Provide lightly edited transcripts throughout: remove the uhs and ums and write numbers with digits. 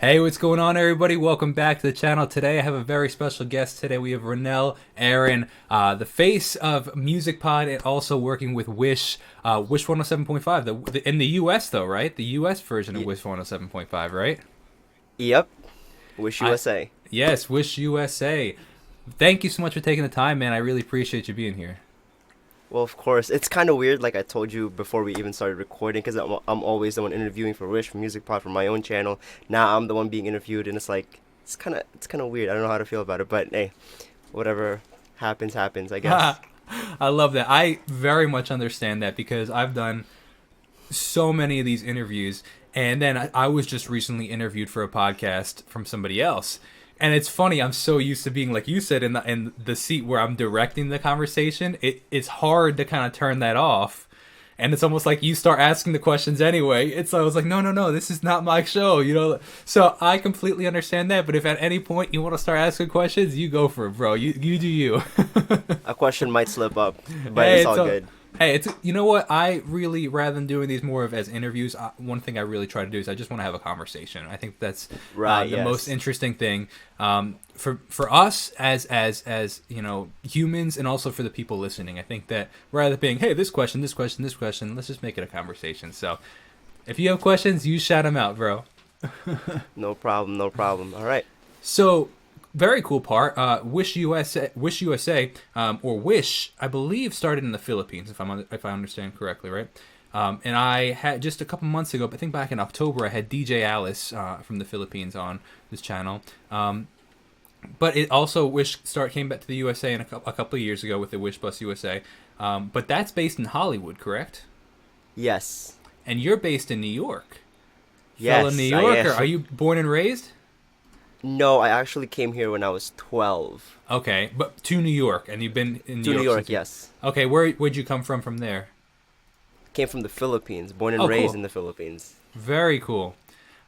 Hey, what's going on, everybody? Welcome back to the channel. Today, I have a very special guest. Today, we have Ronel, Aaron, the face of Music Pod, and also working with Wish, Wish 107.5. In the U.S., though, right? The U.S. version of Y- Wish 107.5, right? yep. Wish I USA. Yes, Wish USA. Thank you so much for taking the time, man. I really appreciate you being here. Well, of course, it's kind of weird, like I told you before we even started recording, because I'm always the one interviewing for Wish, for Music Pod, for my own channel. Now I'm the one being interviewed, and it's like, it's kind of weird. I don't know how to feel about it, but hey, whatever happens, I guess. I love that. I very much understand that because I've done so many of these interviews, and then I was just recently interviewed for a podcast from somebody else. And it's funny, I'm so used to being, like you said, in the seat where I'm directing the conversation. It's hard to kind of turn that off, and it's almost like you start asking the questions anyway. I was like, no, this is not my show, you know. So I completely understand that. But if at any point you want to start asking questions, you go for it, bro. You do you. A question might slip up, but Hey, it's it's all a, good. hey, it's you know what? I really, rather than doing these more of as interviews, one thing I really try to do is I just want to have a conversation. I think that's Right, the most yes. interesting thing for us as humans, and also for the people listening. I think that rather than being, hey, this question, this question, this question, let's just make it a conversation. So if you have questions, you shout them out, bro. No problem, no problem. All right. So, very cool part. Wish USA, or Wish, I believe, started in the Philippines, if I understand correctly, right? And I had just a couple months ago, I think back in October, I had DJ Alice from the Philippines on this channel. But it also came back to the USA a couple of years ago with the Wish Bus USA. But that's based in Hollywood, correct? Yes. And you're based in New York, fellow New Yes, I Yorker. am. Are you born and raised? No, I actually came here when I was 12. Okay, but to New York, and you've been in New To New York York, since you. yes. Okay, where'd you come from there? Came from the Philippines, born and Oh, raised cool. in the Philippines. Very cool.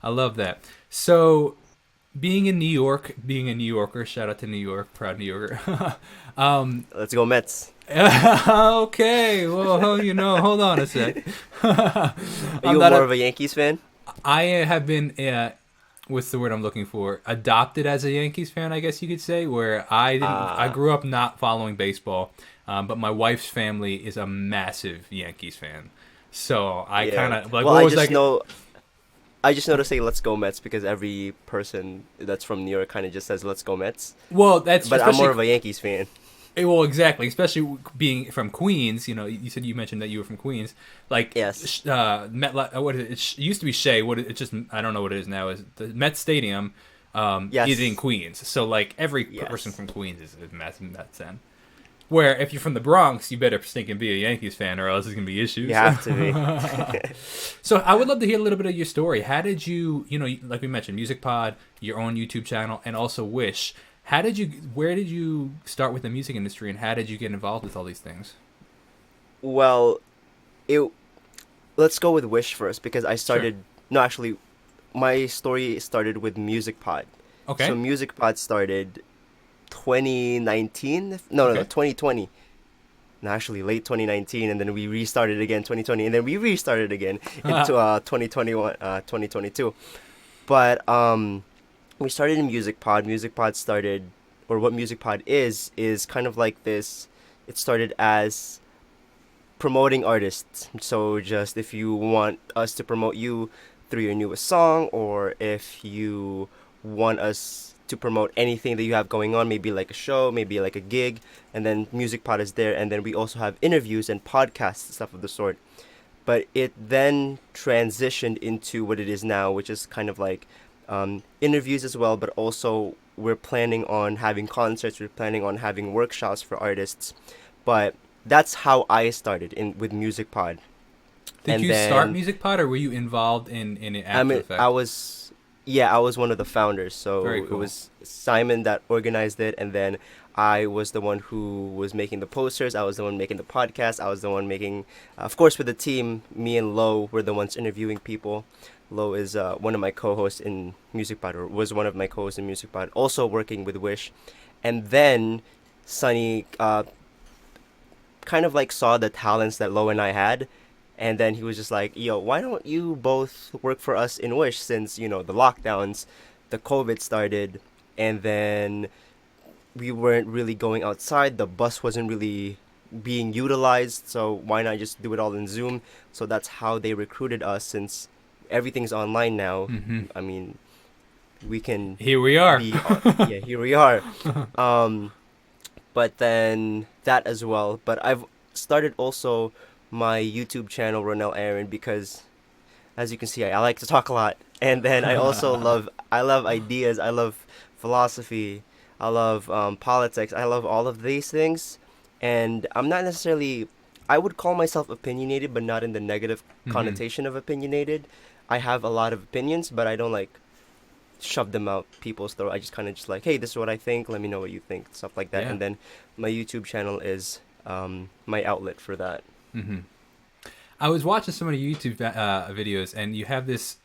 I love that. So, being in New York, being a New Yorker, shout out to New York, proud New Yorker. Let's go Mets. Okay, well, hold on a sec. Are I'm you not more a. of a Yankees fan? I have been. What's the word I'm looking for? Adopted as a Yankees fan, I guess you could say. Where I didn't. I Ah, grew up not following baseball, but my wife's family is a massive Yankees fan. So I kind yeah. of like. Well, What was like? I just know to say "Let's go Mets" because every person that's from New York kind of just says "Let's go Mets." Well, that's But I'm more especially. of a Yankees fan. Well, exactly. Especially being from Queens. You mentioned that you were from Queens. Like, Yes. What is it? It used to be Shea. It's just I don't know what it is now. Is the Met Stadium is in Yes. Queens. So like every person Yes. from Queens is a massive Mets fan. Where if you're from the Bronx, you better stink and be a Yankees fan, or else there's gonna be You issues. have to be. So I would love to hear a little bit of your story. How did you, like we mentioned, Music Pod, your own YouTube channel, and also Wish. Where did you start with the music industry, and how did you get involved with all these things? Well, it. Let's go with Wish first because I Sure. started. No, actually, my story started with Music Pod. So Okay. Music Pod started 2019. No, Okay. 2020. No, actually, late 2019, and then we restarted again 2020, and then we restarted again into 2021, 2022. But we started in Music Pod. Music Pod started, or what Music Pod is kind of like this. It started as promoting artists. So just if you want us to promote you through your newest song, or if you want us to promote anything that you have going on, maybe like a show, maybe like a gig, and then Music Pod is there, and then we also have interviews and podcasts, stuff of the sort. But it then transitioned into what it is now, which is kind of like interviews as well, but also we're planning on having concerts, we're planning on having workshops for artists. But that's how I started in with Music Pod. Did And you start then Music Pod, or were you involved in it I after the mean, I fact? was, yeah, I was one of the founders. Very So it cool. was Simon that organized it, and then I was the one who was making the posters. I was the one making the podcast. I was the one making, of course, with the team. Me and Lo were the ones interviewing people. Lo is one of my co-hosts in Music Pod, or was one of my co-hosts in Music Pod, also working with Wish. And then Sunny kind of like saw the talents that Lo and I had, And then he was just like, yo, why don't you both work for us in Wish, since, you know, the lockdowns, the COVID started, and then we weren't really going outside. The bus wasn't really being utilized, so why not just do it all in Zoom? So that's how they recruited us, since everything's online now. Mm-hmm. I mean, we can Here we are. be on, yeah, here we are. Um, but then that as well. But I've started also my YouTube channel, Ronel Aaron, because as you can see, I like to talk a lot. And then I love ideas, I love philosophy, I love politics, I love all of these things. And I'm not necessarily, I would call myself opinionated, but not in the negative Mm-hmm. connotation of opinionated. I have a lot of opinions, but I don't like shove them out people's throat. I just kind of just like, hey, this is what I think. Let me know what you think, stuff like that. Yeah. And then my YouTube channel is my outlet for that. Mm-hmm. I was watching some of your YouTube videos, and you have this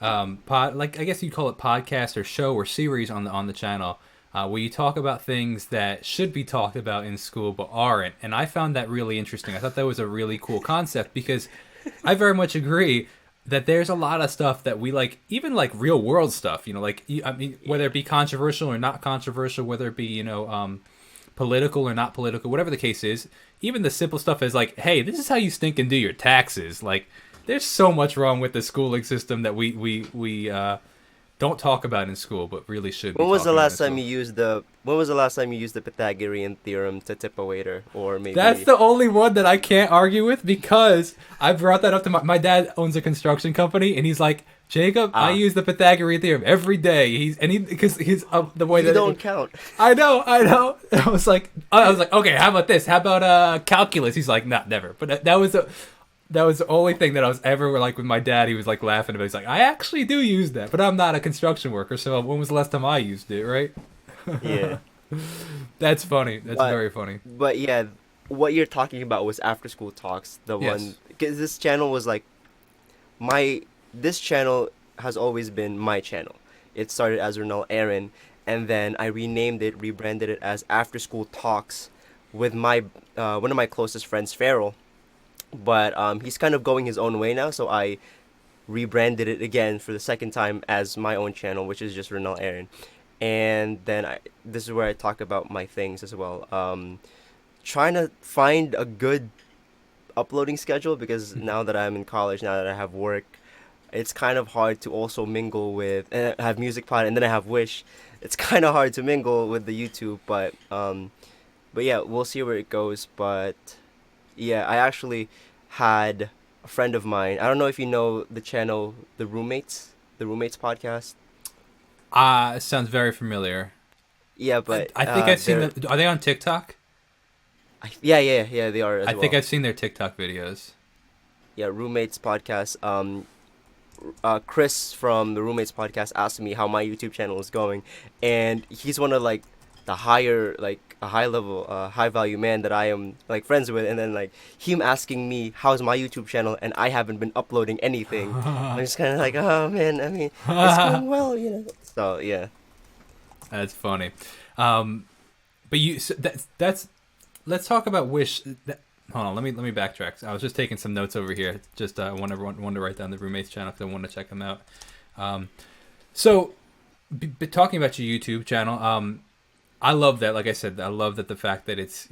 like I guess you'd call it podcast or show or series on the channel, where you talk about things that should be talked about in school but aren't. And I found that really interesting. I thought that was a really cool concept because I very much agree that there's a lot of stuff that we like, even like real world stuff. You know, like I mean, whether it be controversial or not controversial, whether it be political or not political, whatever the case is, even the simple stuff is like, hey, this is how you stink and do your taxes. Like, there's so much wrong with the schooling system that we don't talk about in school, but really should be When was the talking about in last time school. you used the When was the last time you used the Pythagorean theorem to tip a waiter, or That's maybe? the only one that I can't argue with because I brought that up to my dad owns a construction company and he's like, Jacob, I Ah, use the Pythagorean theorem every day. Because he's the way you that don't count. I know. I was like, okay, how about this? How about calculus? He's like, nah, never. But that was the only thing that I was ever like with my dad. He was like laughing about. He's like, I actually do use that, but I'm not a construction worker. So when was the last time I used it? Right? Yeah, That's funny. That's but very funny. yeah, what you're talking about was after school talks. The one, Yes. because this channel was like my this channel has always been my channel. It started as Ronel Aaron, and then I renamed it, rebranded it as After School Talks with my one of my closest friends, Farrell. But he's kind of going his own way now, so I rebranded it again for the second time as my own channel, which is just Ronel Aaron. And then this is where I talk about my things as well. Trying to find a good uploading schedule, because now that I'm in college, now that I have work, it's kind of hard to also mingle with, and I have music pod, and then I have Wish. It's kind of hard to mingle with the YouTube, but yeah, we'll see where it goes. But yeah, I actually had a friend of mine. I don't know if you know the channel, the Roommates podcast. It sounds very familiar. Yeah, but I think I've seen they're them. Are they on TikTok? yeah, they are as I think well. I've seen their TikTok videos. Yeah, Roommates podcast. Chris from the Roommates podcast asked me how my YouTube channel is going, and he's one of like the higher, like a high level, high value man that I am like friends with, and then like him asking me how's my YouTube channel, and I haven't been uploading anything. I'm just kind of like, oh man, I mean, it's going well, you know. So yeah. That's funny. But that's let's talk about Wish. Hold on, let me backtrack. I was just taking some notes over here. Just I want to write down the roommates channel because I want to check them out. Um, so, talking about your YouTube channel, I love that. Like I said, I love that the fact that it's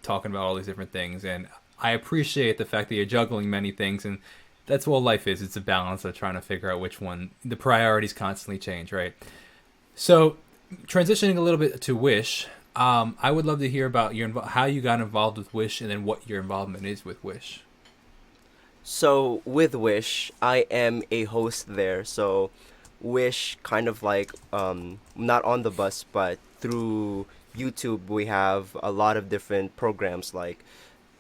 talking about all these different things, and I appreciate the fact that you're juggling many things, and that's what life is. It's a balance of trying to figure out which one. The priorities constantly change, right? So, transitioning a little bit to Wish, I would love to hear about how you got involved with Wish, and then what your involvement is with Wish. So with Wish, I am a host there. So Wish kind of like not on the bus, but through YouTube we have a lot of different programs like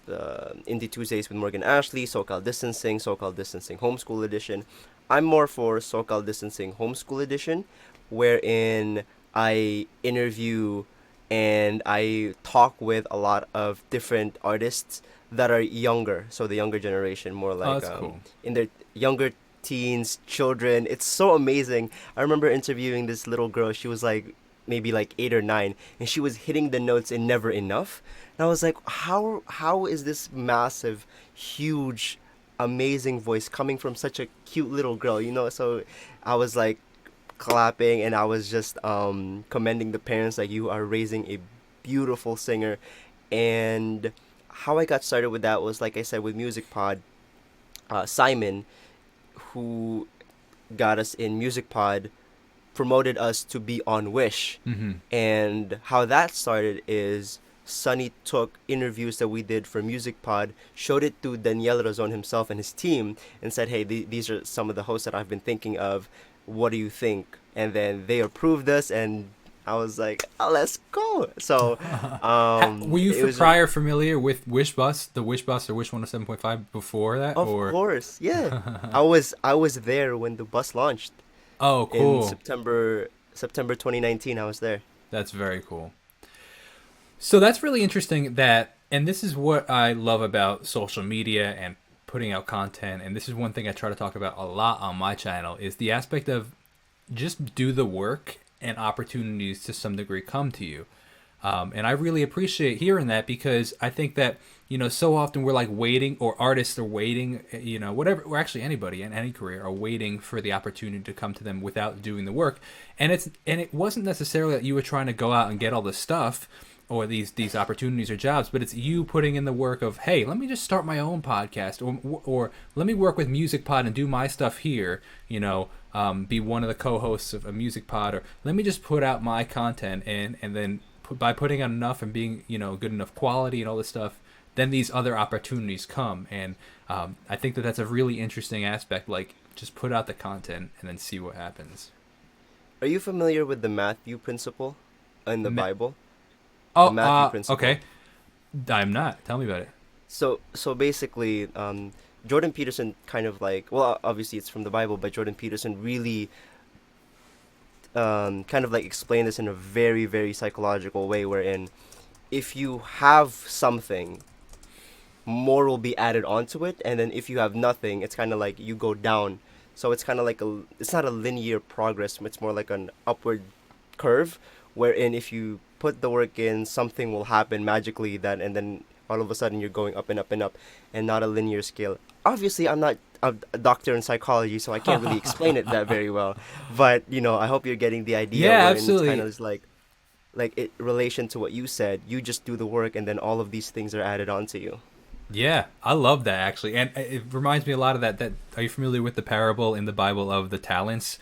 the Indie Tuesdays with Morgan Ashley, SoCal Distancing Homeschool Edition. I'm more for SoCal Distancing Homeschool Edition, wherein I interview and I talk with a lot of different artists that are younger, so the younger generation, more Oh, like that's cool. in their younger teens, children. It's so amazing. I remember interviewing this little girl. She was like maybe like 8 or 9, and she was hitting the notes in Never Enough. And I was like, how is this massive, huge amazing voice coming from such a cute little girl, So I was like clapping, and I was just commending the parents, like, you are raising a beautiful singer. And how I got started with that was, like I said, with Music Pod. Simon, who got us in Music Pod, promoted us to be on Wish. Mm-hmm. And how that started is Sonny took interviews that we did for Music Pod, showed it to Daniel Razon himself and his team, and said, hey, these are some of the hosts that I've been thinking of. What do you think? And then they approved us, and I was like, oh, let's go. So, Were you prior familiar with Wish Bus, the Wish Bus or Wish 107.5 before that? Of course, yeah. I was there when the bus launched. Oh, cool. In September 2019, I was there. That's very cool. So that's really interesting and this is what I love about social media and putting out content, and this is one thing I try to talk about a lot on my channel, is the aspect of just do the work and opportunities to some degree come to you. And I really appreciate hearing that, because I think that, so often we're like waiting, or artists are waiting, whatever, or actually anybody in any career are waiting for the opportunity to come to them without doing the work. And it wasn't necessarily that you were trying to go out and get all this stuff or these opportunities or jobs, but it's you putting in the work of, hey, let me just start my own podcast, or let me work with Music Pod and do my stuff here, be one of the co-hosts of a Music Pod, or let me just put out my content, and then by putting out enough and being, good enough quality and all this stuff, then these other opportunities come. And I think that's a really interesting aspect, like just put out the content and then see what happens. Are you familiar with the Matthew principle in the Bible? Oh, the Matthew principle. Okay. I'm not. Tell me about it. So basically, Jordan Peterson kind of like, well, obviously it's from the Bible, but Jordan Peterson really kind of like explained this in a very, very psychological way, wherein if you have something, more will be added onto it, and then if you have nothing, it's kind of like you go down. So it's kind of like it's not a linear progress, it's more like an upward curve, wherein if you put the work in, something will happen magically, and then all of a sudden you're going up and up and up, and not a linear scale. Obviously, I'm not a doctor in psychology, so I can't really explain it that very well. But I hope you're getting the idea. Yeah, absolutely. It's kind of like in relation to what you said. You just do the work, and then all of these things are added onto you. Yeah, I love that, actually, and it reminds me a lot of that. Are you familiar with the parable in the Bible of the talents?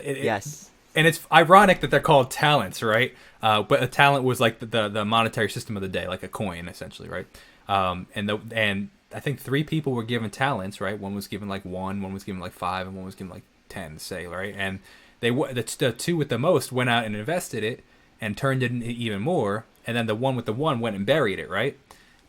Yes. And it's ironic that they're called talents, right? But a talent was like the monetary system of the day, like a coin, essentially, right? And I think 3 people were given talents, right? One was given like 1 was given like 5, and one was given like 10, say, right? And the 2 with the most went out and invested it and turned it into even more, and then the one with the 1 went and buried it, right?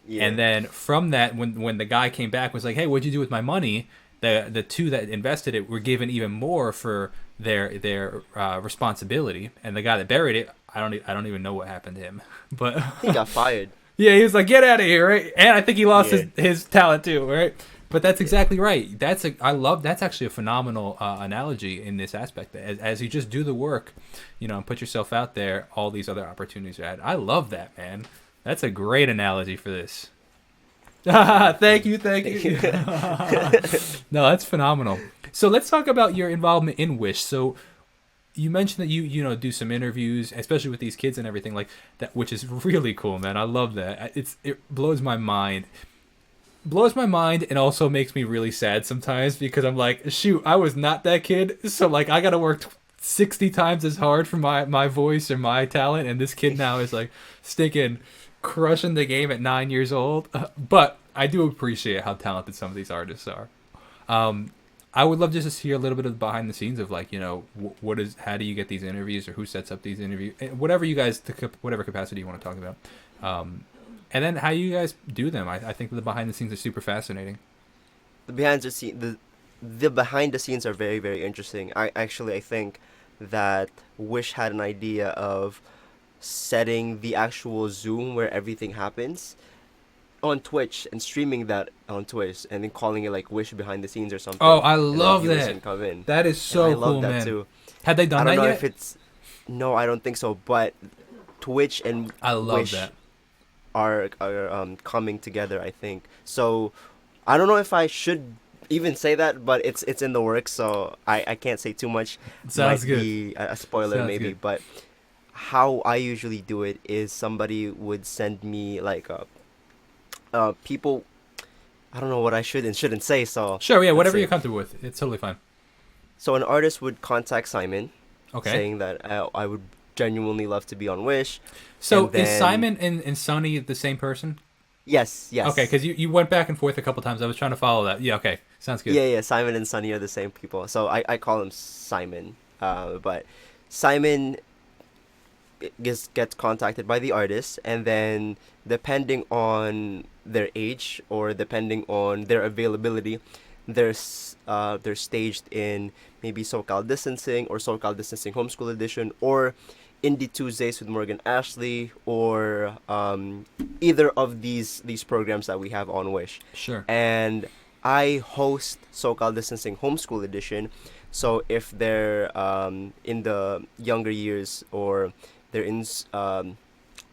Yeah. And then from that, when the guy came back, was like, hey, what'd you do with my money? The 2 that invested it were given even more for their responsibility, and the guy that buried it, I don't even know what happened to him, but he got fired. Yeah, he was like, get out of here, right? And I think he lost his talent too, right? But that's exactly right. That's actually a phenomenal analogy in this aspect. As you just do the work, and put yourself out there, all these other opportunities are added. I love that, man. That's a great analogy for this. Thank you. No, that's phenomenal. So let's talk about your involvement in Wish. So you mentioned that you do some interviews, especially with these kids and everything like that, which is really cool, man. I love that. It blows my mind. And also makes me really sad sometimes, because I'm like, shoot, I was not that kid, so like I gotta work 60 times as hard for my voice or my talent, and this kid now is like stinking crushing the game at 9 years old. But I do appreciate how talented some of these artists are. I would love just to hear a little bit of behind the scenes of like, how do you get these interviews, or who sets up these interviews, whatever you guys, whatever capacity you want to talk about. And then how you guys do them. I think the behind the scenes are super fascinating. The behind the scenes are very, very interesting. I think that Wish had an idea of setting the actual Zoom where everything happens on Twitch and streaming that on Twitch, and then calling it like Wish behind the scenes or something. Oh, I love that. Come in. That is so cool, love that man. Too. Had they done that yet? I don't know if it's... No, I don't think so. But Twitch and I love Wish that. are coming together, I think. So I don't know if I should even say that, but it's in the works, so I can't say too much. Sounds Might good. be a spoiler Sounds maybe, good. but how I usually do it is somebody would send me like people. I don't know what I should and shouldn't say, so Sure, yeah, let's whatever you're see. comfortable with. It's totally fine. So an artist would contact Simon, Okay. saying that I would genuinely love to be on Wish, So and is then Simon and Sonny the same person? yes, Okay, yes, because you went back and forth a couple times. I was trying to follow that. Yeah, okay. Sounds good. yeah, yeah. Simon and Sunny are the same people, so I call him Simon. But Simon gets contacted by the artist, and then depending on their age or depending on their availability, they're staged in maybe SoCal Distancing or SoCal Distancing Homeschool Edition or Indie Tuesdays with Morgan Ashley or either of these programs that we have on Wish. Sure. And I host SoCal Distancing Homeschool Edition. So if they're in the younger years or they're in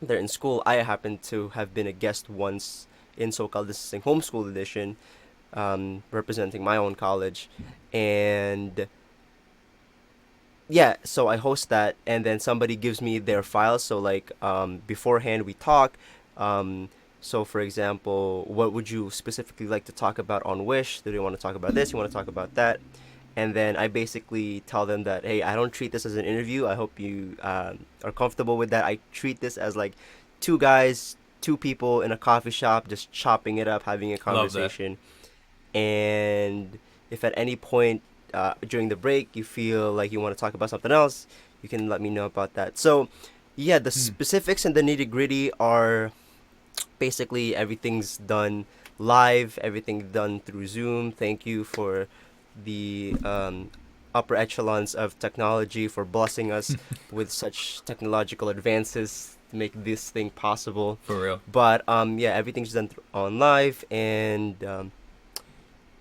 they're in school, I happen to have been a guest once in SoCal Distancing Homeschool Edition, representing my own college, and yeah, so I host that, and then somebody gives me their files. So like beforehand we talk. So for example, what would you specifically like to talk about on Wish? Do you want to talk about this? You want to talk about that? And then I basically tell them that, hey, I don't treat this as an interview. I hope you are comfortable with that. I treat this as like two guys, two people in a coffee shop, just chopping it up, having a Love that. conversation. And if at any point during the break you feel like you want to talk about something else, you can let me know about that. So, yeah, the Hmm. specifics and the nitty gritty are basically everything's done live, everything done through Zoom. Thank you for the upper echelons of technology for blessing us with such technological advances to make this thing possible. For real. But yeah, everything's done on live, and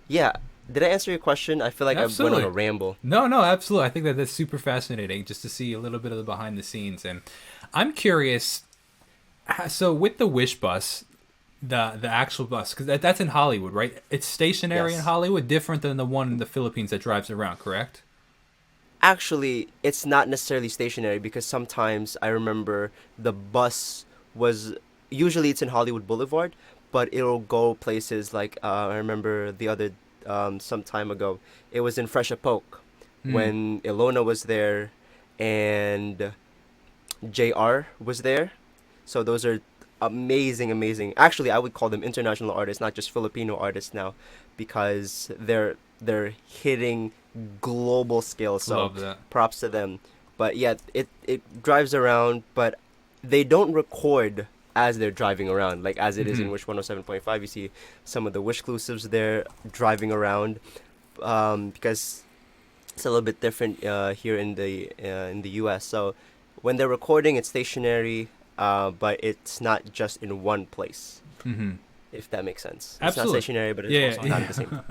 yeah. Did I answer your question? I feel like I went on Absolutely. a ramble. No, no, absolutely. I think that that's super fascinating just to see a little bit of the behind the scenes. And I'm curious. So with the Wish bus, the actual bus, because that's in Hollywood, right? It's stationary in Yes. Hollywood, different than the one in the Philippines that drives around, correct? Actually, it's not necessarily stationary because sometimes I remember the bus was usually it's in Hollywood Boulevard, but it'll go places like I remember the other some time ago it was in Fresh Poke Hmm. when Ilona was there and JR was there. So those are amazing, amazing. Actually, I would call them international artists, not just Filipino artists now, because they're hitting global scale. So Love that. props to them. But yeah, it drives around, but they don't record as they're driving around, like as it is Hmm. in Wish 107.5. You see some of the Wish exclusives there driving around, because it's a little bit different here in the U.S. So when they're recording, it's stationary, but it's not just in one place. Hmm. If that makes sense, it's not Absolutely. stationary, but it's Yeah, also not yeah. at the same time.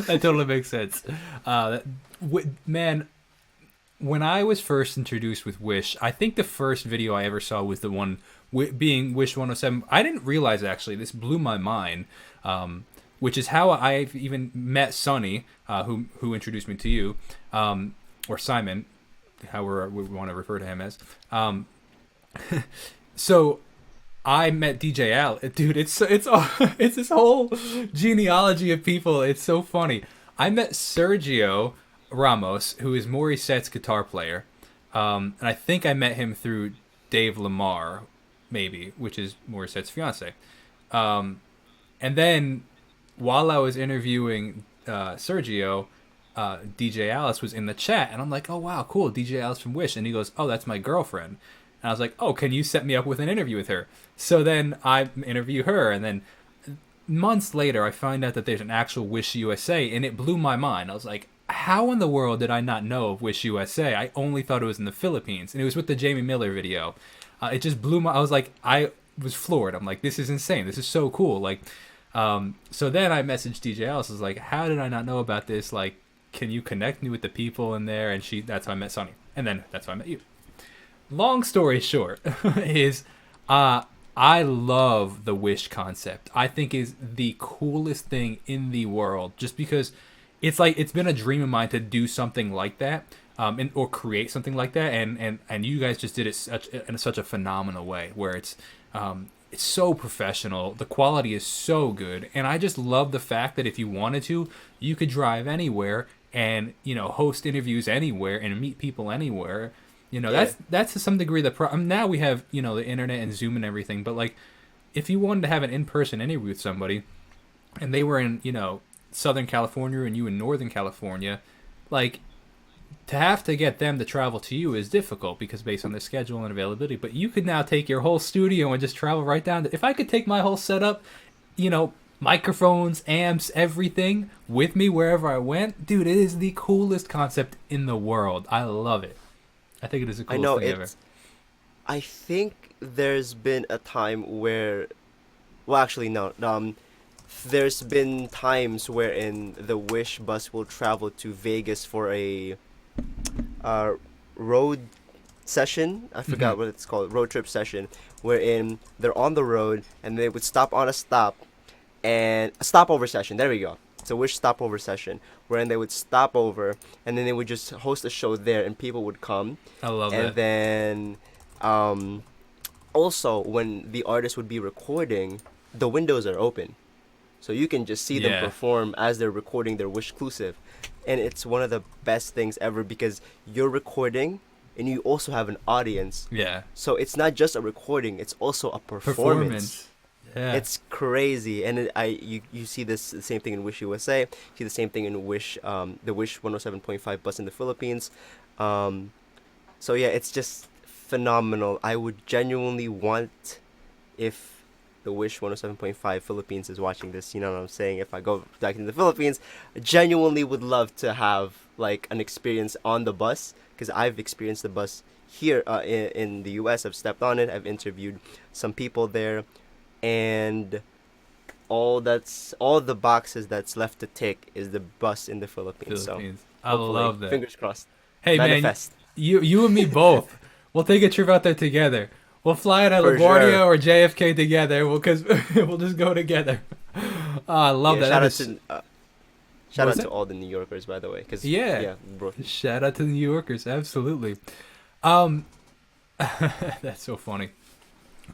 That totally makes sense. Man, when I was first introduced with Wish, I think the first video I ever saw was the one being Wish 107. I didn't realize actually, this blew my mind, which is how I've even met Sonny, who introduced me to you, or Simon, how we want to refer to him as. So I met DJ Al. Dude, it's this whole genealogy of people. It's so funny. I met Sergio Ramos, who is Morissette's guitar player, and I think I met him through Dave Lamar, maybe, which is Morissette's fiance. And then while I was interviewing Sergio, DJ Alice was in the chat, and I'm like, oh wow, cool, DJ Alice from Wish, and he goes, oh, that's my girlfriend. And I was like, oh, can you set me up with an interview with her? So then I interview her, and then months later, I find out that there's an actual Wish USA, and it blew my mind. I was like, how in the world did I not know of Wish USA? I only thought it was in the Philippines, and it was with the Jamie Miller video. It just blew my. I was like, I was floored. I'm like, this is insane. This is so cool. Like, so then I messaged DJ Alice. I was like, how did I not know about this? Like, can you connect me with the people in there? And that's how I met Sonny, and then that's how I met you. Long story short, is I love the Wish concept. I think is the coolest thing in the world, just because it's like it's been a dream of mine to do something like that, or create something like that, and you guys just did it in such a phenomenal way, where it's so professional. The quality is so good, and I just love the fact that if you wanted to, you could drive anywhere and host interviews anywhere and meet people anywhere. Yeah. That's to some degree now we have the internet and Zoom and everything, but like if you wanted to have an in-person interview with somebody and they were in Southern California and you in Northern California, like to have to get them to travel to you is difficult because based on their schedule and availability. But you could now take your whole studio and just travel right down to, if I could take my whole setup, microphones, amps, everything with me wherever I went, dude, it is the coolest concept in the world. I love it. I think it is the I coolest know thing ever. I think there's been a time where, well, actually no. There's been times wherein the Wish bus will travel to Vegas for a road session. I forgot what it's called, road trip session, wherein they're on the road and they would stop on a stopover session. There we go. It's a Wish stopover session, wherein they would stop over and then they would just host a show there and people would come. I love And that. then also when the artist would be recording, the windows are open. So you can just see them Yeah. perform as they're recording their Wish exclusive. And it's one of the best things ever because you're recording and you also have an audience. Yeah. So it's not just a recording, it's also a performance. Yeah. It's crazy. And you see this the same thing in Wish USA, see the same thing in Wish the Wish 107.5 bus in the Philippines. So yeah, it's just phenomenal. I would genuinely want, if the Wish 107.5 Philippines is watching this, you know what I'm saying? If I go back in the Philippines, I genuinely would love to have like an experience on the bus because I've experienced the bus here in the US. I've stepped on it. I've interviewed some people there, and all the boxes that's left to tick is the bus in the Philippines. Philippines. So I hopefully, love that. fingers crossed. Hey Manifest. man, you and me both. We'll take a trip out there together. We'll fly to For LaGuardia sure. or JFK together. Because we'll just go together. Oh, I love that. Shout That out is- to What shout was out to that? all the New Yorkers, by the way. Cause, Yeah. bro. Shout out to the New Yorkers, absolutely. That's so funny.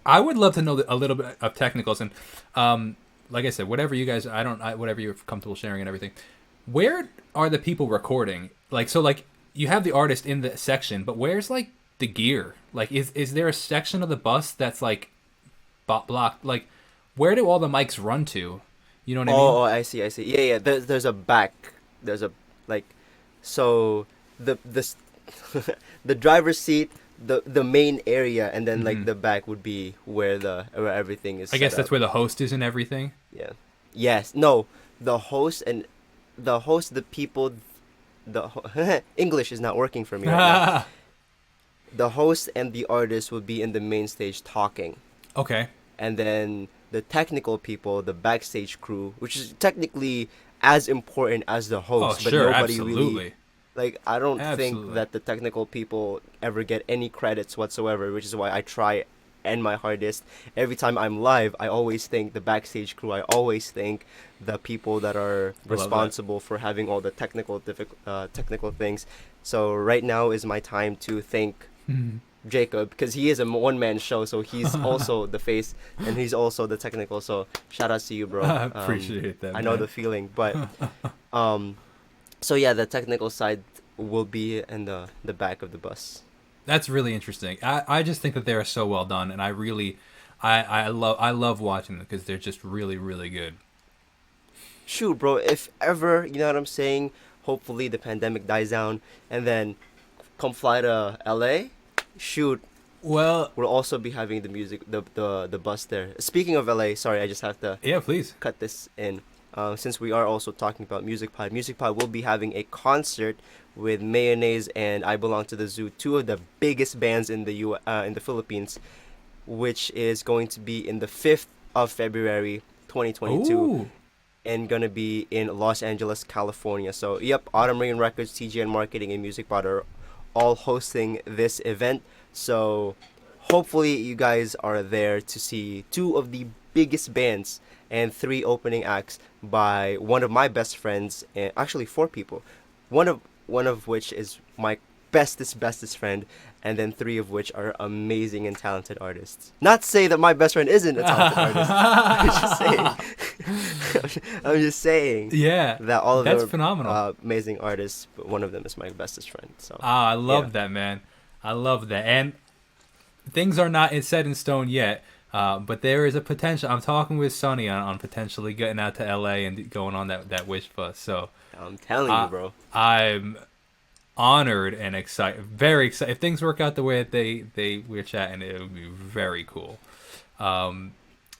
I would love to know a little bit of technicals and, like I said, whatever you guys, whatever you're comfortable sharing and everything. Where are the people recording? Like you have the artist in the section, but where's like the gear? Like, is there a section of the bus that's like blocked? Like, where do all the mics run to? You know what I mean? Oh, I see. Yeah. There's a back. There's a like, so the the driver's seat, the main area, and then like the back would be where everything is. I guess set that's up. where the host is and everything. Yeah. Yes. No. The host, the people, English is not working for me right now. The host and the artist would be in the main stage talking, Okay. and then the technical people, the backstage crew, which is technically as important as the Oh, host, but sure, nobody absolutely. really like. I don't Absolutely. think that the technical people ever get any credits whatsoever, which is why I try and my hardest every time I'm live. I always thank the backstage crew. I always thank the people that are that. responsible for having all the technical things. So right now is my time to thank Jacob, because he is a one-man show, so he's also the face and he's also the technical. So shout out to you, bro. I appreciate that. I know man. the feeling, but so yeah, the technical side will be in the back of the bus. That's really interesting. I just think that they are so well done, and I love watching them because they're just really, really good. Shoot, bro, if ever, you know what I'm saying, hopefully the pandemic dies down and then come fly to LA, shoot, Well, we'll also be having the bus there. Speaking of LA, sorry, I just have to yeah, please. cut this in. Since we are also talking about Music Pod will be having a concert with Mayonnaise and I Belong to the Zoo, two of the biggest bands in in the Philippines, which is going to be in the 5th of February 2022 Ooh. and gonna be in Los Angeles, California. So yep, Autumn Rain Records, TGN Marketing, and Music Pod are all hosting this event. So hopefully you guys are there to see two of the biggest bands and three opening acts by one of my best friends, and actually four people. One of which is my bestest friend, and then three of which are amazing and talented artists. Not to say that my best friend isn't a talented artist. I'm just saying Yeah, that all of them that's are phenomenal. amazing artists, but one of them is my bestest friend. So I love yeah. that, man. I love that. And things are not set in stone yet, but there is a potential. I'm talking with Sonny on potentially getting out to LA and going on that Wish bus. So I'm telling you, bro. I'm honored and excited, very excited. If things work out the way that we're chatting, it would be very cool.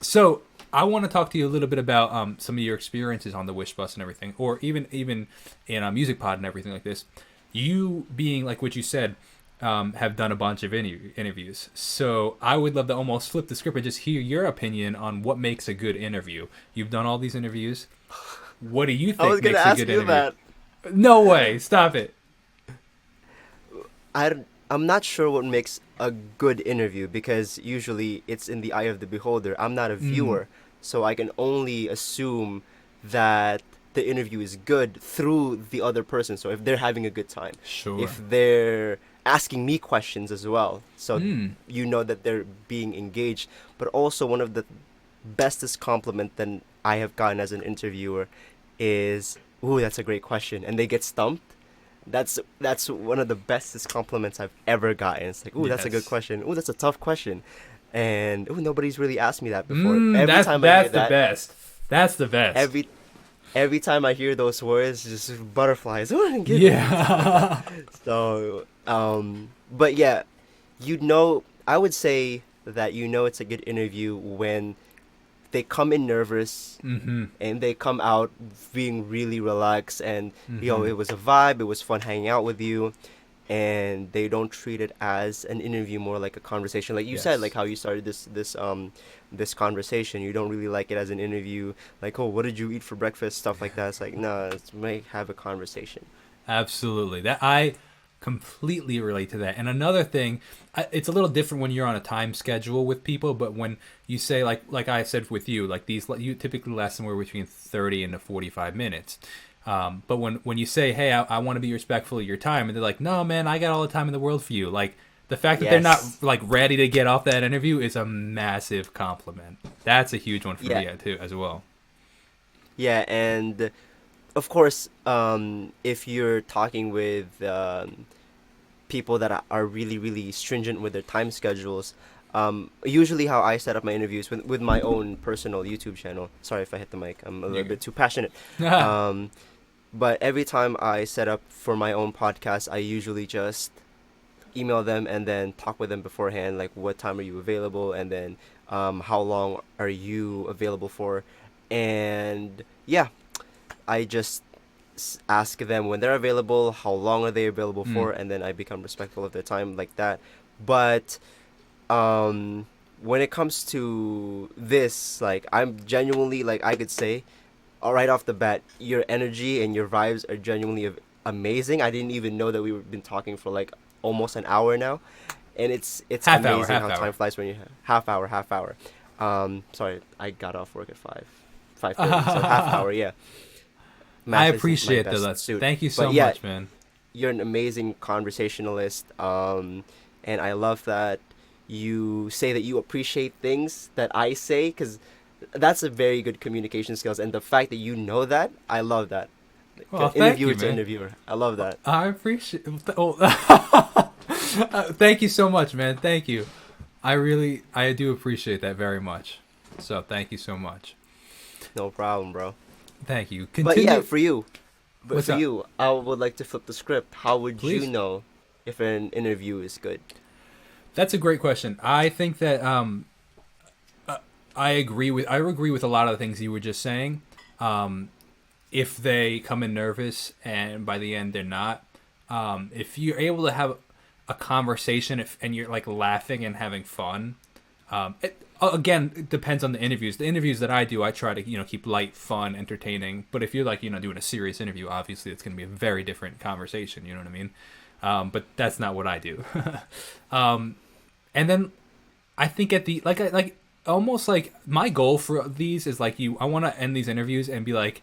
So I want to talk to you a little bit about some of your experiences on the Wish bus and everything, or even in a music pod and everything like this. You being like what you said, have done a bunch of interviews. So I would love to almost flip the script and just hear your opinion on what makes a good interview. You've done all these interviews. What do you think I was gonna makes a ask good you interview? that. No way! Stop it. I'm not sure what makes a good interview, because usually it's in the eye of the beholder. I'm not a viewer, so I can only assume that the interview is good through the other person. So if they're having a good time, Sure. if they're asking me questions as well, so Mm. you know that they're being engaged. But also, one of the bestest compliment that I have gotten as an interviewer is, "Ooh, that's a great question," and they get stumped. That's one of the bestest compliments I've ever gotten. It's like, "Ooh, that's a good Yes. question. Ooh, that's a tough question," and "Ooh, nobody's really asked me that before." Every That's time I hear that's the that, best. That's the best. every time I hear those words, just butterflies. Ooh, and giggles. Yeah. So, but yeah, I would say that it's a good interview when they come in nervous Mm-hmm. and they come out being really relaxed, and Mm-hmm. it was a vibe, it was fun hanging out with you, and they don't treat it as an interview, more like a conversation, like you said, Yes. like how you started this conversation. You don't really like it as an interview, like, "Oh, what did you eat for breakfast?" Stuff like that. It's like, no, let's have a conversation. Absolutely. That I completely relate to that. And another thing, it's a little different when you're on a time schedule with people, but when you say like I said with you, like these you typically last somewhere between 30 and 45 minutes. But when you say, "Hey, I want to be respectful of your time," and they're like, "No, man, I got all the time in the world for you." Like the fact that they're not Yes. like ready to get off that interview is a massive compliment. That's a huge one for Yeah. me too as well. Yeah, and of course, if you're talking with people that are really, really stringent with their time schedules, usually how I set up my interviews with my own personal YouTube channel. Sorry if I hit the mic. I'm a You're little bit too passionate. good. But every time I set up for my own podcast, I usually just email them and then talk with them beforehand, like, what time are you available, and then how long are you available for, and yeah, I just ask them when they're available, how long are they available Mm. for, and then I become respectful of their time like that. But when it comes to this, like, I'm genuinely, like, I could say, right off the bat, your energy and your vibes are genuinely amazing. I didn't even know that we've been talking for like almost an hour now, and it's Half hour, amazing half how time hour. flies when you have half hour. Sorry, I got off work at 5:30, so half hour. Yeah, I math isn't my appreciate best that. suit, Thank you but so yeah, much, man. you're an amazing conversationalist, and I love that you say that you appreciate things that I say, because that's a very good communication skills, and the fact that you know that, I love that. Well, thank Interviewer you, to man. interviewer, I love that. I appreciate. Oh, thank you so much, man. Thank you. I do appreciate that very much. So thank you so much. No problem, bro. Thank you. But yeah, Continue. What's for up? you, I would like to flip the script. How would you Please. know if an interview is good? That's a great question. I think that I agree with a lot of the things you were just saying. If they come in nervous and by the end they're not, if you're able to have a conversation and you're like laughing and having fun, again, it depends on the interviews. The interviews that I do, I try to keep light, fun, entertaining. But if you're like doing a serious interview, obviously it's going to be a very different conversation. You know what I mean? But that's not what I do. And then I think at the like almost like my goal for these is like I want to end these interviews and be like,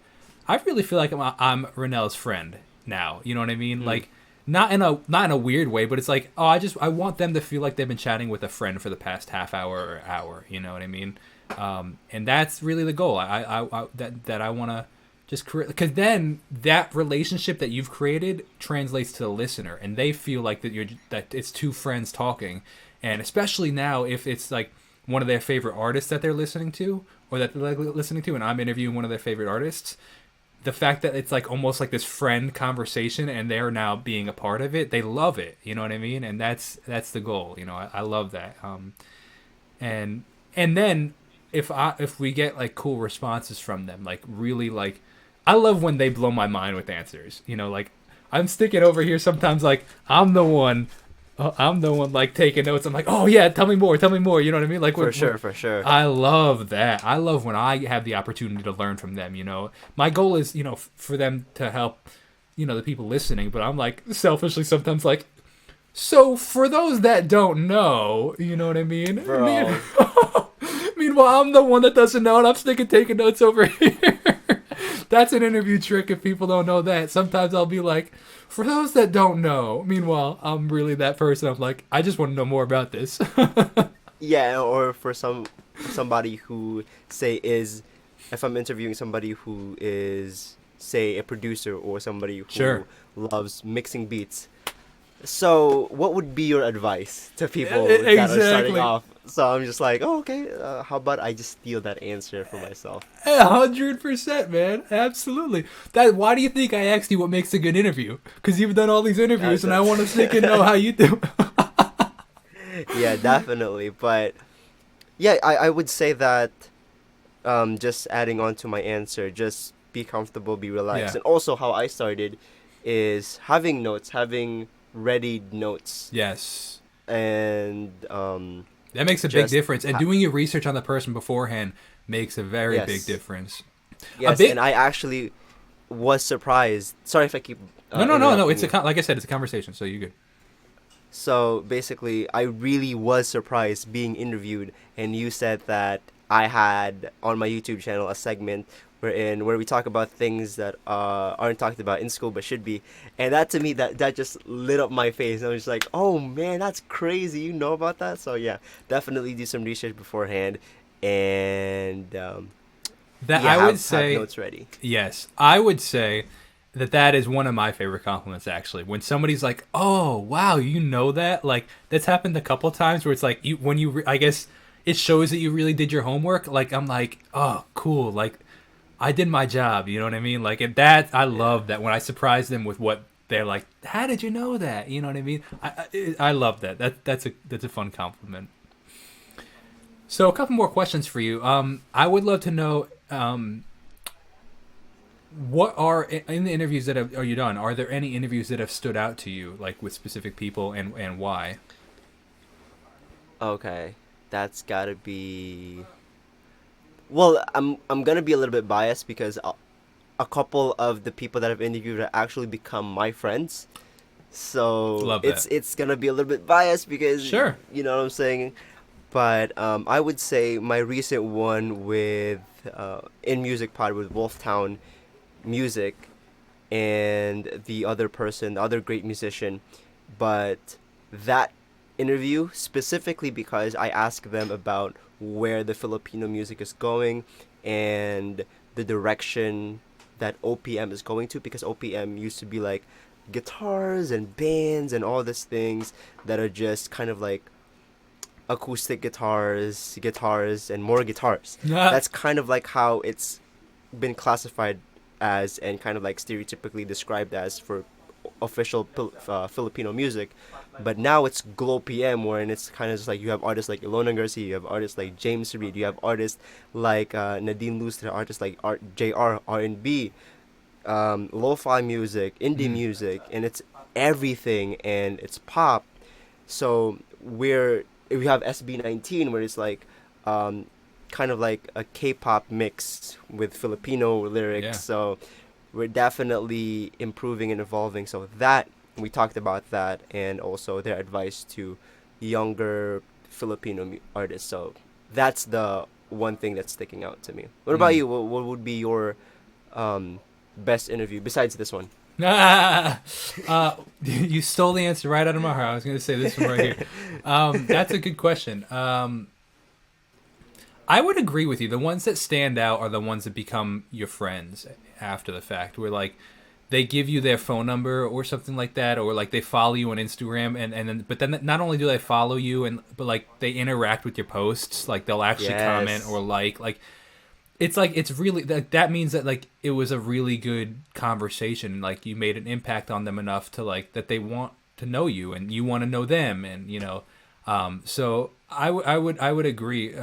I really feel like I'm Ronel's friend now. You know what I mean? Mm. Like not in a weird way, but it's like, oh, I want them to feel like they've been chatting with a friend for the past half hour or hour. You know what I mean? And that's really the goal. That I want to just create, because then that relationship that you've created translates to the listener, and they feel like that it's two friends talking, and especially now if it's like one of their favorite artists that they're listening to, or that they're like listening to, and I'm interviewing one of their favorite artists. The fact that it's like almost like this friend conversation, and they're now being a part of it, they love it. You know what I mean? And that's the goal. You know, I love that. And then if we get like cool responses from them, like really like, I love when they blow my mind with answers. You know, like I'm sticking over here sometimes, like I'm the one like taking notes. I'm like, oh yeah, tell me more. You know what I mean? Like For sure. I love that. I love when I have the opportunity to learn from them. You know, my goal is, you know, for them to help, you know, the people listening. But I'm like selfishly sometimes like, so for those that don't know, you know what I mean? Bro. Meanwhile, I'm the one that doesn't know, and I'm sticking taking notes over here. That's an interview trick if people don't know that. Sometimes I'll be like, for those that don't know. Meanwhile, I'm really that person. I'm like, I just want to know more about this. Yeah, or for somebody who say is, if I'm interviewing somebody who is say a producer or somebody who Sure. loves mixing beats. So, what would be your advice to people Exactly. that are starting off? So I'm just like, oh, okay. How about I just steal that answer for myself? 100%, man. Absolutely. Why do you think I asked you what makes a good interview? Because you've done all these interviews, and I want to stick and know how you do. Yeah, definitely. But yeah, I would say that just adding on to my answer, just be comfortable, be relaxed. Yeah. And also how I started is having notes, having readied notes. Yes. And That makes a big just difference. And doing your research on the person beforehand makes a very Yes. big difference. yes, and I actually was surprised. Sorry if I keep No. interrupting It's you. like I said, it's a conversation, so you're good. So basically, I really was surprised being interviewed, and you said that I had on my YouTube channel a segment where we talk about things that aren't talked about in school but should be, and that to me that just lit up my face. I was just like, oh man, that's crazy. You know about that? So yeah, definitely do some research beforehand, and That yeah, I would have say, notes ready. yes, I would say that is one of my favorite compliments, actually. When somebody's like, "Oh, wow, you know that?" Like that's happened a couple times where it's like I guess it shows that you really did your homework. Like I'm like, "Oh, cool." Like I did my job, you know what I mean? Like and that I love that when I surprise them with what they're like, "How did you know that?" You know what I mean? I love that. That's a fun compliment. So a couple more questions for you. I would love to know what are in the interviews that are you done? Are there any interviews that have stood out to you, like with specific people, and why? Okay, that's gotta be. Well, I'm gonna be a little bit biased because a couple of the people that I've interviewed have actually become my friends. So Love it's that. it's gonna be a little bit biased because Sure. you know what I'm saying. But I would say my recent one with in Music Pod with Wolftown Music and the other person, the other great musician. But that interview specifically because I asked them about where the Filipino music is going and the direction that OPM is going to, because OPM used to be like guitars and bands and all these things that are just kind of like acoustic guitars and more guitars. That's kind of like how it's been classified as and kind of like stereotypically described as for official Filipino music. But now it's Glow PM, wherein it's kind of just like you have artists like Ilona Garcia, you have artists like James Reid, you have artists like Nadine Lustre, artists like JR, R&B, lo-fi music, indie Mm. music, and it's everything, and it's pop. So we have SB19, where it's like kind of like a K-pop mix with Filipino lyrics. Yeah. So we're definitely improving and evolving. So that we talked about that, and also their advice to younger Filipino artists. So that's the one thing that's sticking out to me. What about you? What would be your best interview besides this one? You stole the answer right out of my heart. I was going to say this one right here. That's a good question. I would agree with you. The ones that stand out are the ones that become your friends after the fact, where like they give you their phone number or something like that, or like they follow you on Instagram, and then but then not only do they follow you, but like they interact with your posts, like they'll actually comment or like it's really that means that like it was a really good conversation, like you made an impact on them enough to like that they want to know you and you want to know them, and you know, so I would agree.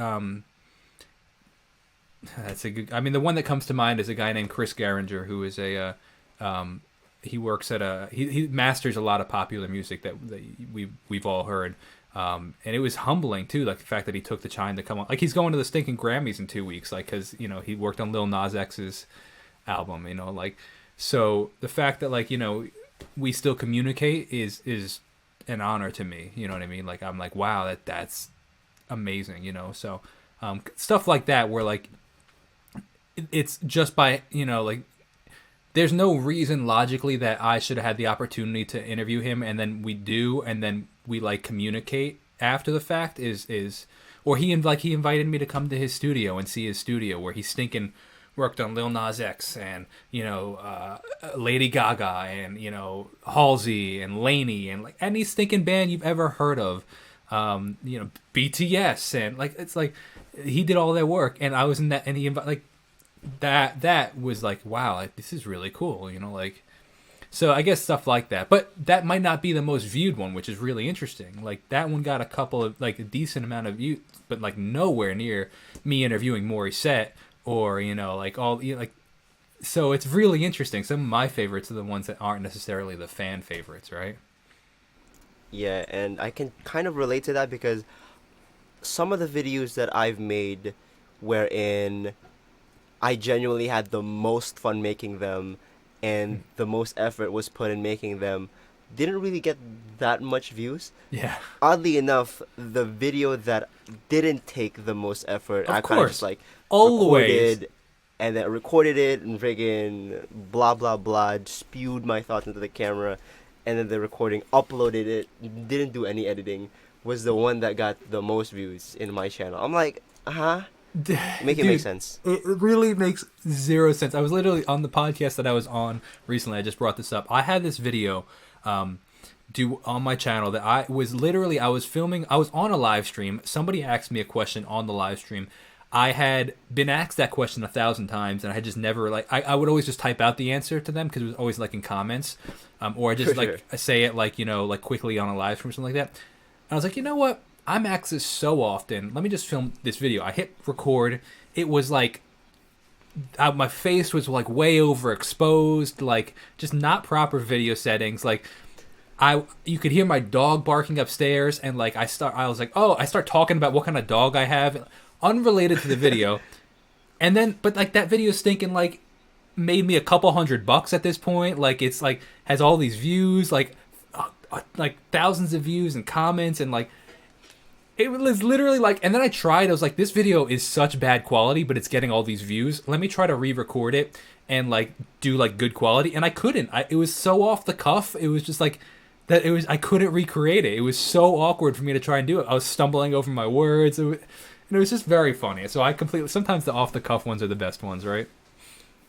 That's a good. I mean, the one that comes to mind is a guy named Chris Garinger, who is he works at he masters a lot of popular music that we've all heard, and it was humbling too, like the fact that he took the time to come on. Like he's going to the stinking Grammys in 2 weeks, like because you know he worked on Lil Nas X's album, you know, like so the fact that like you know we still communicate is an honor to me. You know what I mean? Like I'm like wow that's amazing, you know. So stuff like that where like it's just by you know like there's no reason logically that I should have had the opportunity to interview him, and then we do, and then we like communicate after the fact is or he invited me to come to his studio and see his studio where he stinking worked on Lil Nas X and you know Lady Gaga and you know Halsey and Lainey and like any stinking band you've ever heard of, you know BTS, and like it's like he did all that work, and I was in that, and he like that was like wow, like this is really cool, you know, like so I guess stuff like that. But that might not be the most viewed one, which is really interesting. Like that one got a couple of like a decent amount of views, but like nowhere near me interviewing Morissette or you know like all you know, like so it's really interesting. Some of my favorites are the ones that aren't necessarily the fan favorites, right? Yeah, and I can kind of relate to that because some of the videos that I've made wherein I genuinely had the most fun making them and the most effort was put in making them didn't really get that much views. Yeah. Oddly enough, the video that didn't take the most effort, Of I kind of course. just like Always. recorded it and friggin' blah blah blah, spewed my thoughts into the camera, and then the recording, uploaded it, didn't do any editing, was the one that got the most views in my channel. I'm like, make it make sense. It really makes zero sense. I was literally on the podcast that I was on recently. I just brought this up. I had this video do on my channel that I was filming. I was on a live stream. Somebody asked me a question on the live stream. I had been asked that question 1,000 times, and I had just never like. I would always just type out the answer to them because it was always like in comments, or I just like say it like you know like quickly on a live stream or something like that. And I was like, you know what? I'm asked this so often. Let me just film this video. I hit record. It was like my face was like way overexposed, like just not proper video settings. Like you could hear my dog barking upstairs, and like I start talking about what kind of dog I have, unrelated to the video. And then, but like that video stinking like made me a couple $100 at this point. Like it's like has all these views, like thousands of views and comments, and like. It was literally like, and then I was like, this video is such bad quality, but it's getting all these views. Let me try to re-record it and like do like good quality. And I couldn't. It was so off the cuff. It was just like that. I couldn't recreate it. It was so awkward for me to try and do it. I was stumbling over my words. And it was just very funny. So sometimes the off the cuff ones are the best ones, right?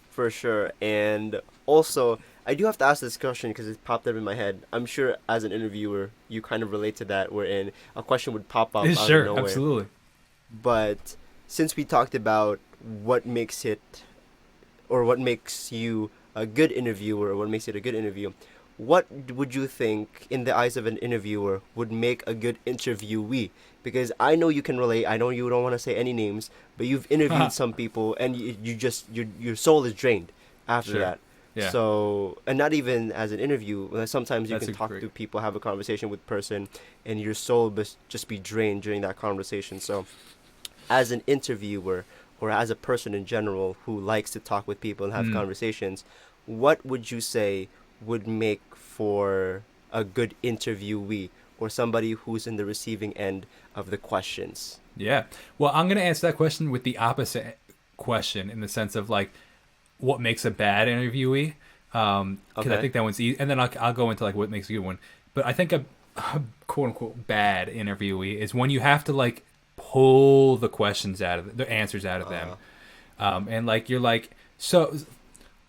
For sure. And also, I do have to ask this question because it popped up in my head. I'm sure as an interviewer, you kind of relate to that, wherein a question would pop up out of nowhere. Absolutely. But since we talked about what makes you a good interviewer, or what makes it a good interview, what would you think, in the eyes of an interviewer, would make a good interviewee? Because I know you can relate. I know you don't want to say any names, but you've interviewed some people, and your soul is drained after that. Yeah. So, and not even as an interview. Sometimes you can talk to people, have a conversation with person, and your soul just be drained during that conversation. So, as an interviewer, or as a person in general who likes to talk with people and have conversations, what would you say would make for a good interviewee? or somebody who's in the receiving end of the questions? Yeah. Well, I'm gonna answer that question with the opposite question in the sense of like, what makes a bad interviewee? Because I Okay. think that one's easy, and then I'll go into like what makes a good one. But I think a quote unquote bad interviewee is when you have to like pull the questions out of the answers out of them, and like you're like, so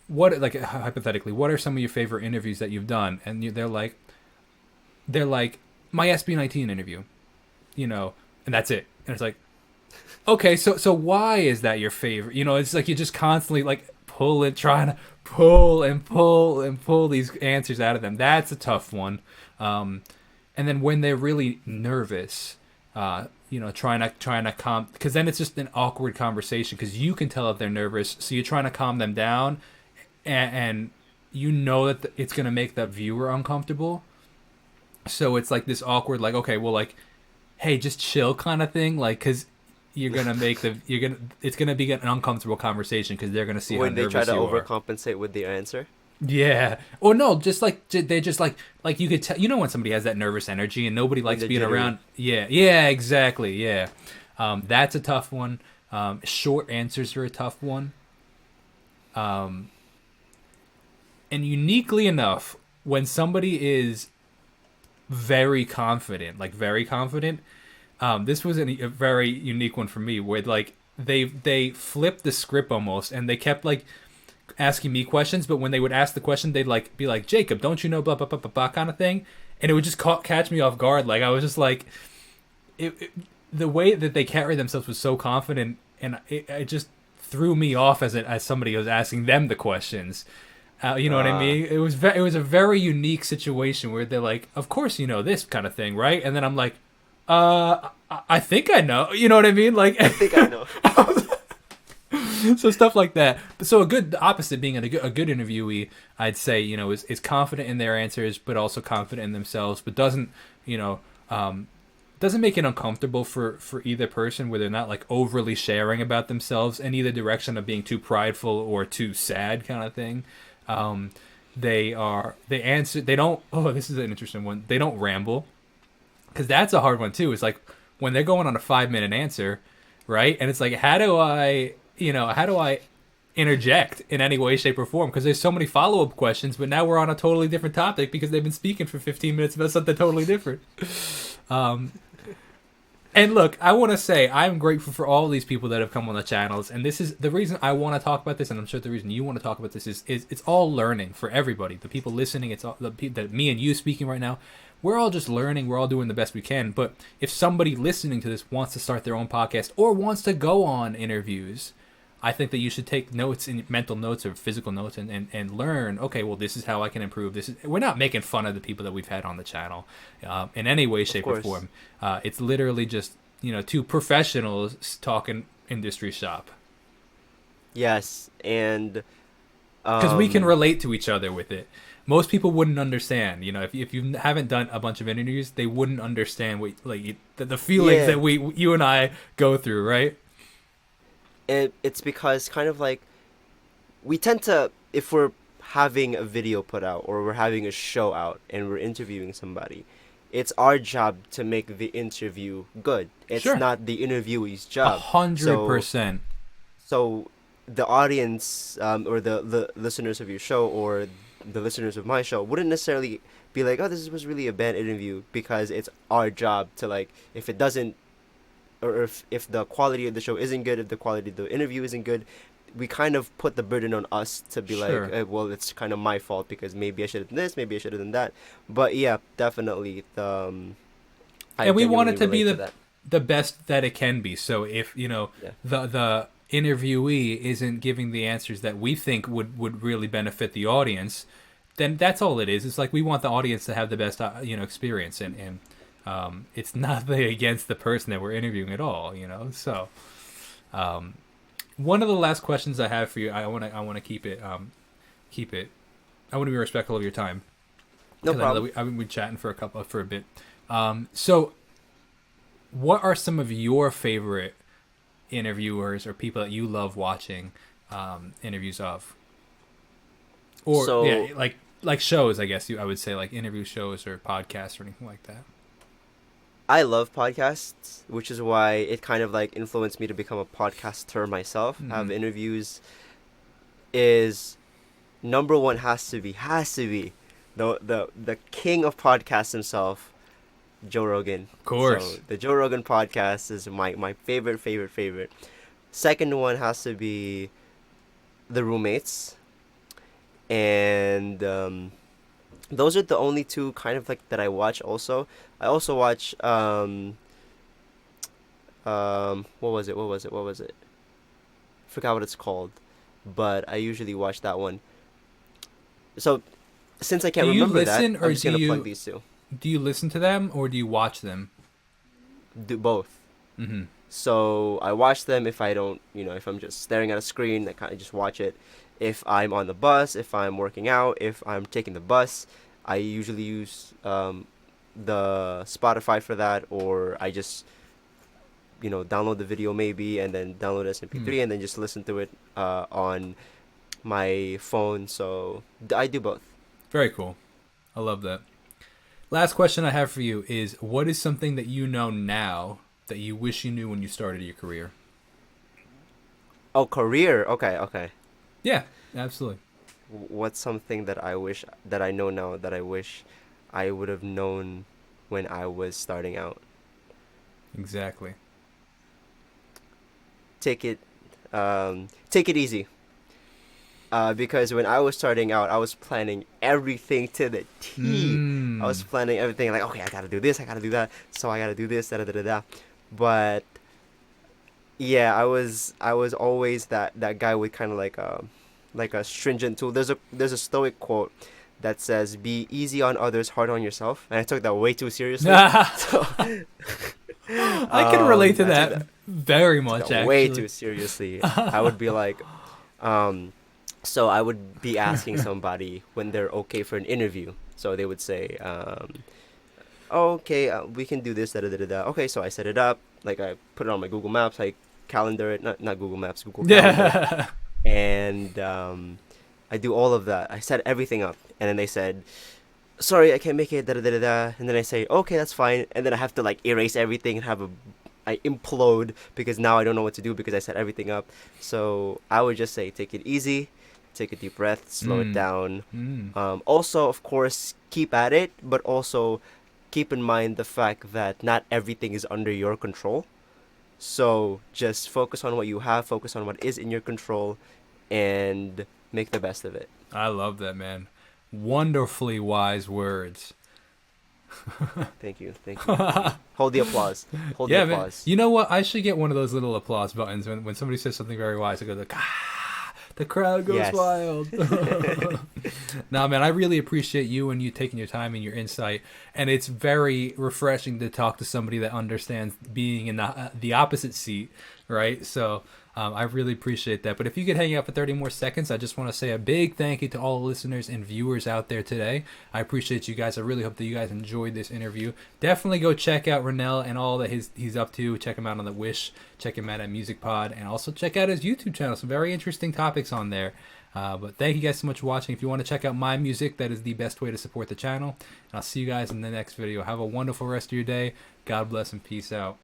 what, like hypothetically, what are some of your favorite interviews that you've done? And they're like my SB19 interview, you know, and that's it. And it's like, okay, so why is that your favorite? You know, it's like you're just constantly like trying to pull and pull and pull these answers out of them. That's a tough one. And then when they're really nervous, you know, trying to calm, because then it's just an awkward conversation because you can tell if they're nervous, so you're trying to calm them down, and you know that it's gonna make that viewer uncomfortable. So it's like this awkward, like, okay, well, like, hey, just chill kind of thing, like, because it's gonna be an uncomfortable conversation because they're gonna see how When they try nervous to you are. overcompensate with the answer? Yeah. Or no, just like they just like you could tell, you know, when somebody has that nervous energy and nobody When likes they're being jittery. around. Yeah. Yeah. Exactly. Yeah. That's a tough one. Short answers are a tough one. And uniquely enough, when somebody is very confident, this was a very unique one for me, where like they flipped the script almost, and they kept like asking me questions, but when they would ask the question, they'd like be like, Jacob, don't you know blah blah blah blah, blah kind of thing, and it would just catch me off guard. Like I was just like, the way that they carried themselves was so confident, and it just threw me off as somebody who was asking them the questions. You know what I Uh, mean? It was a very unique situation where they're like, "Of course you know this kind of thing, right?" And then I'm like, I think I know." You know what I mean? Like, I think I know. so stuff like that. So the opposite being a good interviewee, I'd say, you know, is confident in their answers, but also confident in themselves, but doesn't, you know, doesn't make it uncomfortable for either person, where they're not like overly sharing about themselves in either direction of being too prideful or too sad kind of thing. They answer, they don't, oh, this is an interesting one. They don't ramble, because that's a hard one too. It's like when they're going on a 5 minute answer, right? And it's like, how do I interject in any way, shape, or form? Because there's so many follow up questions, but now we're on a totally different topic because they've been speaking for 15 minutes about something totally different. And look, I want to say I'm grateful for all these people that have come on the channels, and this is the reason I want to talk about this, and I'm sure the reason you want to talk about this is it's all learning for everybody. The people listening, it's all that me and you speaking right now. We're all just learning. We're all doing the best we can. But if somebody listening to this wants to start their own podcast or wants to go on interviews, I think that you should take notes, in mental notes or physical notes, and learn. Okay, well, this is how I can improve. We're not making fun of the people that we've had on the channel in any way, Of shape, or course. form. It's literally just, you know, two professionals talking industry shop, Yes, and because we can um, relate to each other with it. Most people wouldn't understand. You know, if you haven't done a bunch of interviews, they wouldn't understand what like the feelings yeah, that you and I go through, right? it's because kind of like we tend to, if we're having a video put out or we're having a show out and we're interviewing somebody, it's our job to make the interview good. It's Sure, not the interviewee's a job. hundred So percent. so the audience, or the listeners of your show, or the listeners of my show, wouldn't necessarily be like, oh, this was really a bad interview, because it's our job to, like, if it doesn't, or if the quality of the show isn't good, if the quality of the interview isn't good, we kind of put the burden on us to be like, Sure. well, it's kind of my fault because maybe I should have done this, maybe I should have done that. But yeah, definitely, I And we want it genuinely to be relate to that. the best that it can be. So if, you know, Yeah, the interviewee isn't giving the answers that we think would really benefit the audience, then that's all it is. It's like we want the audience to have the best, you know, experience, and it's nothing against the person that we're interviewing at all, you know. So one of the last questions I have for you, I want to keep it. I want to be respectful of your time, no because I know that problem. I've been chatting for a bit. So what are some of your favorite interviewers or people that you love watching interviews of? Or So yeah, like shows, I guess I would say, like interview shows or podcasts or anything like that. I love podcasts, which is why it kind of like influenced me to become a podcaster myself. Have interviews is number one has to be the king of podcasts himself, Joe Rogan. Of course. So the Joe Rogan podcast is my favorite. Second one has to be the roommates, and those are the only two kind of like that I watch. Also, I also watch what was it? Forgot what it's called, but I usually watch that one. So since I can't Do you remember listen, that, or I'm just do gonna you plug these two. do you listen to them or do you watch them? Do both. Mm-hmm. So I watch them if I don't, if I'm just staring at a screen, I kind of just watch it. If I'm on the bus, if I'm working out, if I'm taking the bus, I usually use the Spotify for that, or I just, download the video maybe and then download SMP3 and then just listen to it on my phone. So I do both. Very cool. I love that. Last question I have for you is, what is something that you know now that you wish you knew when you started your career? Oh, career. Okay. Yeah, absolutely. What's something that I wish that I know now that I wish I would have known when I was starting out? Exactly. Take it easy. Because when I was starting out, I was planning everything to the T. I was planning everything like, okay, I gotta do this, I gotta do that, so I gotta do this, da da da da. But yeah, I was always that guy with kind of like a stringent tool. There's a Stoic quote that says, "Be easy on others, hard on yourself," and I took that way too seriously. So, I can relate to I took that very much, actually. way too seriously. I would be like, so I would be asking somebody when they're okay for an interview. So they would say, okay, we can do this, da da da da. Okay, so I set it up. Like I put it on my Google Maps. I calendar it, not Google Maps, Google Calendar. And I do all of that. I set everything up, and then they said, "Sorry, I can't make it." Da da da da. And then I say, "Okay, that's fine." And then I have to like erase everything and I implode because now I don't know what to do because I set everything up. So I would just say, take it easy, take a deep breath, slow it down. Also, of course, keep at it, but also keep in mind the fact that not everything is under your control. So just focus on what you have, focus on what is in your control, and make the best of it. I love that, man. Wonderfully wise words. Thank you. Hold the applause. Hold Yeah, the man. applause. You know what? I should get one of those little applause buttons when somebody says something very wise. I go like, the crowd goes Yes. wild. Nah, man, I really appreciate you and you taking your time and your insight. And it's very refreshing to talk to somebody that understands being in the opposite seat, right? So I really appreciate that. But if you could hang out for 30 more seconds, I just want to say a big thank you to all the listeners and viewers out there today. I appreciate you guys. I really hope that you guys enjoyed this interview. Definitely go check out Ronel and all that he's up to. Check him out on the Wish. Check him out at Music Pod. And also check out his YouTube channel. Some very interesting topics on there. But thank you guys so much for watching. If you want to check out my music, that is the best way to support the channel. And I'll see you guys in the next video. Have a wonderful rest of your day. God bless and peace out.